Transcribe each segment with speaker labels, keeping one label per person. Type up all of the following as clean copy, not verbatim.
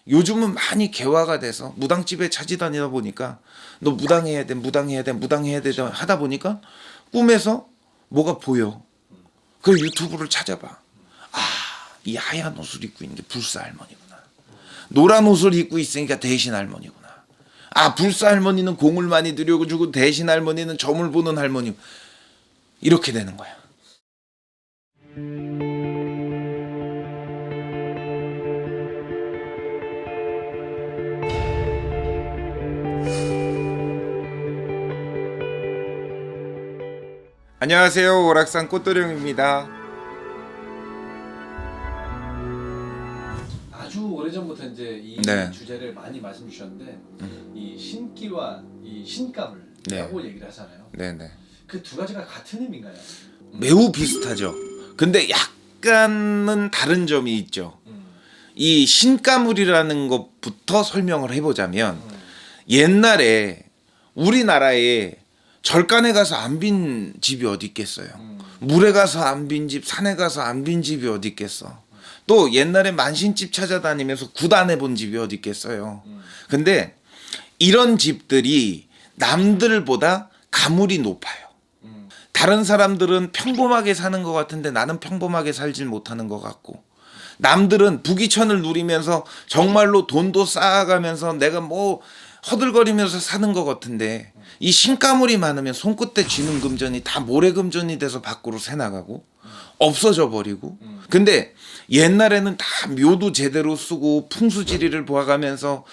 Speaker 1: 요즘은 많이 개화가 돼서 무당집에 찾아다니다 보니까 너 무당해야 돼, 무당해야 돼, 무당해야 돼 하다 보니까 꿈에서 뭐가 보여. 그 유튜브를 찾아봐. 아, 이 하얀 옷을 입고 있는 게 불사 할머니구나. 노란 옷을 입고 있으니까 대신 할머니구나. 아, 불사 할머니는 공을 많이 들여주고 대신 할머니는 점을 보는 할머니. 이렇게 되는 거야. 안녕하세요. 오락산 꽃도령입니다.
Speaker 2: 아주 오래전부터 이제 이
Speaker 1: 네.
Speaker 2: 주제를 많이 말씀 주셨는데 이 신기와 이 신가물이라고 얘기를 하잖아요.
Speaker 1: 네네.
Speaker 2: 그 두 가지가 같은 의미인가요?
Speaker 1: 매우 비슷하죠. 근데 약간은 다른 점이 있죠. 이 신가물이라는 것부터 설명을 해보자면 옛날에 우리나라에 절간에 가서 안 빈 집이 어디 있겠어요. 물에 가서 안 빈 집, 산에 가서 안 빈 집이 어디 있겠어. 또 옛날에 만신집 찾아다니면서 굿 안 해본 집이 어디 있겠어요. 근데 이런 집들이 남들보다 가물이 높아요. 다른 사람들은 평범하게 사는 것 같은데 나는 평범하게 살질 못하는 것 같고, 남들은 부귀천을 누리면서 정말로 돈도 쌓아가면서 내가 뭐 허들거리면서 사는 것 같은데, 이 신가물이 많으면 손끝에 쥐는 금전이 다 모래금전이 돼서 밖으로 새나가고 없어져 버리고. 근데 옛날에는 다 묘도 제대로 쓰고 풍수지리를 봐가면서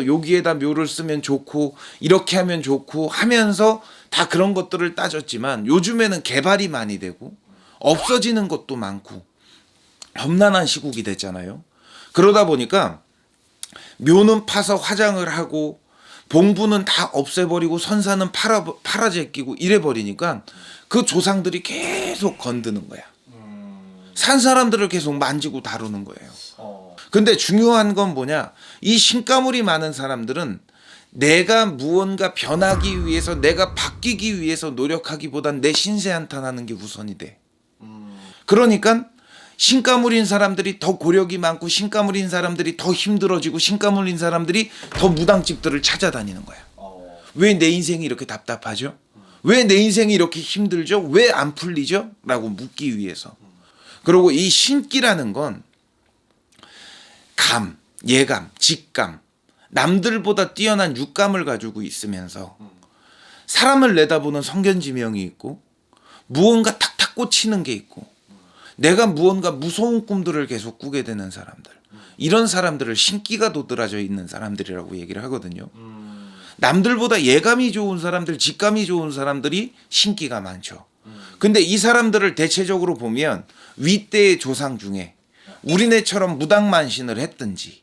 Speaker 1: 여기에다 묘를 쓰면 좋고 이렇게 하면 좋고 하면서 다 그런 것들을 따졌지만, 요즘에는 개발이 많이 되고 없어지는 것도 많고 험난한 시국이 됐잖아요. 그러다 보니까 묘는 파서 화장을 하고 봉부는 다 없애버리고 선사는 팔아 제끼고 이래버리니까 그 조상들이 계속 건드는 거야. 산 사람들을 계속 만지고 다루는 거예요. 근데 중요한 건 뭐냐, 이 신가물이 많은 사람들은 내가 무언가 변하기 위해서, 내가 바뀌기 위해서 노력하기보단 내 신세 한탄하는 게 우선이 돼. 그러니까 신가물인 사람들이 더 고력이 많고, 신가물인 사람들이 더 힘들어지고, 신가물인 사람들이 더 무당집들을 찾아다니는 거야. 왜 내 인생이 이렇게 답답하죠? 왜 내 인생이 이렇게 힘들죠? 왜 안 풀리죠? 라고 묻기 위해서. 그리고 이 신기라는 건 감, 예감, 직감, 남들보다 뛰어난 육감을 가지고 있으면서 사람을 내다보는 성견지명이 있고, 무언가 탁탁 꽂히는 게 있고, 내가 무언가 무서운 꿈들을 계속 꾸게 되는 사람들, 이런 사람들을 신기가 도드라져 있는 사람들이라고 얘기를 하거든요. 남들보다 예감이 좋은 사람들, 직감이 좋은 사람들이 신기가 많죠. 근데 이 사람들을 대체적으로 보면 윗대의 조상 중에 우리네처럼 무당만신을 했든지,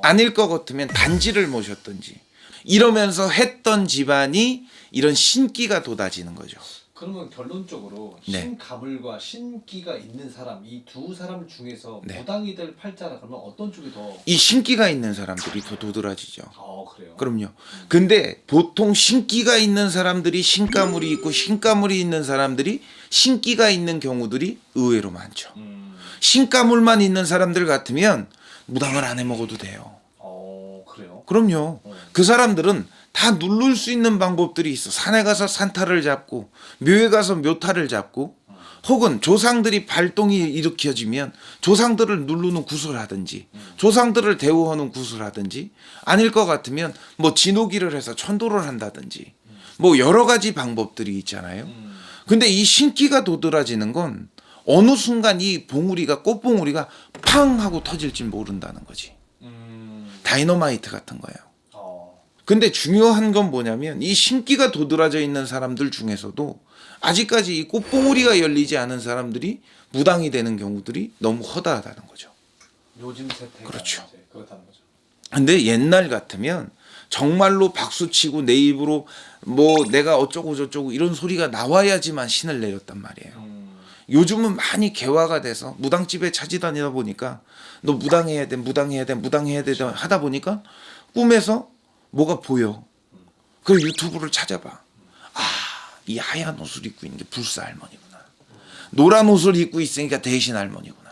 Speaker 1: 아닐 것 같으면 단지를 모셨든지 이러면서 했던 집안이 이런 신기가 돋아지는 거죠.
Speaker 2: 그러면 결론적으로
Speaker 1: 네.
Speaker 2: 신가물과 신기가 있는 사람, 이 두 사람 중에서
Speaker 1: 네.
Speaker 2: 무당이 될 팔자라 그러면 어떤 쪽이 더?
Speaker 1: 이 신기가 있는 사람들이 더 도드라지죠.
Speaker 2: 그래요?
Speaker 1: 그럼요. 근데 보통 신기가 있는 사람들이 신가물이 있고, 신가물이 있는 사람들이 신기가 있는 경우들이 의외로 많죠. 신가물만 있는 사람들 같으면 무당을 안 해 먹어도 돼요.
Speaker 2: 그래요?
Speaker 1: 그럼요. 그 사람들은 다 누를 수 있는 방법들이 있어. 산에 가서 산타를 잡고, 묘에 가서 묘타를 잡고, 혹은 조상들이 발동이 일으켜지면 조상들을 누르는 구슬 하든지, 조상들을 대우하는 구슬 하든지, 아닐 것 같으면 뭐 진호기를 해서 천도를 한다든지, 뭐 여러 가지 방법들이 있잖아요. 근데 이 신기가 도드라지는 건 어느 순간 이 봉우리가, 꽃봉우리가 팡 하고 터질지 모른다는 거지. 다이너마이트 같은 거예요. 근데 중요한 건 뭐냐면, 이 신기가 도드라져 있는 사람들 중에서도 아직까지 이 꽃봉우리가 열리지 않은 사람들이 무당이 되는 경우들이 너무 허다하다는 거죠.
Speaker 2: 요즘 세태가
Speaker 1: 그렇죠.
Speaker 2: 이제 그렇다는 거죠.
Speaker 1: 근데 옛날 같으면 정말로 박수치고 내 입으로 뭐 내가 어쩌고 저쩌고 이런 소리가 나와야지만 신을 내렸단 말이에요. 요즘은 많이 개화가 돼서 무당집에 찾아다니다 보니까 너 무당해야 돼, 무당해야 돼, 무당해야 돼 하다 보니까 꿈에서 뭐가 보여. 그 유튜브를 찾아봐. 아, 이 하얀 옷을 입고 있는 게 불사 할머니구나. 노란 옷을 입고 있으니까 대신 할머니구나.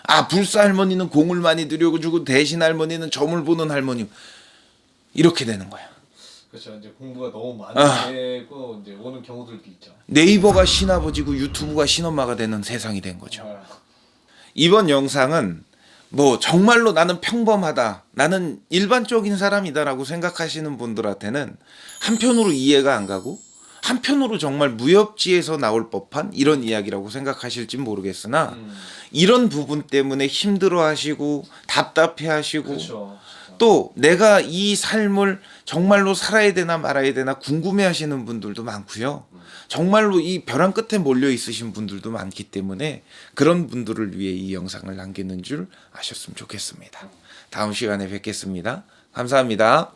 Speaker 1: 아, 불사 할머니는 공을 많이 들여주고 대신 할머니는 점을 보는 할머니. 이렇게 되는 거야.
Speaker 2: 그렇죠. 이제 공부가 너무
Speaker 1: 아.
Speaker 2: 많이 되고 이제 오는 경우들도 있죠.
Speaker 1: 네이버가 신아버지고 유튜브가 신엄마가 되는 세상이 된 거죠.
Speaker 2: 아,
Speaker 1: 이번 영상은 뭐 정말로 나는 평범하다, 나는 일반적인 사람이다라고 생각하시는 분들한테는 한편으로 이해가 안 가고 한편으로 정말 무협지에서 나올 법한 이런 이야기라고 생각하실진 모르겠으나 이런 부분 때문에 힘들어하시고 답답해하시고
Speaker 2: 그렇죠.
Speaker 1: 또 내가 이 삶을 정말로 살아야 되나 말아야 되나 궁금해하시는 분들도 많고요. 정말로 이 벼랑 끝에 몰려 있으신 분들도 많기 때문에 그런 분들을 위해 이 영상을 남기는 줄 아셨으면 좋겠습니다. 다음 시간에 뵙겠습니다. 감사합니다.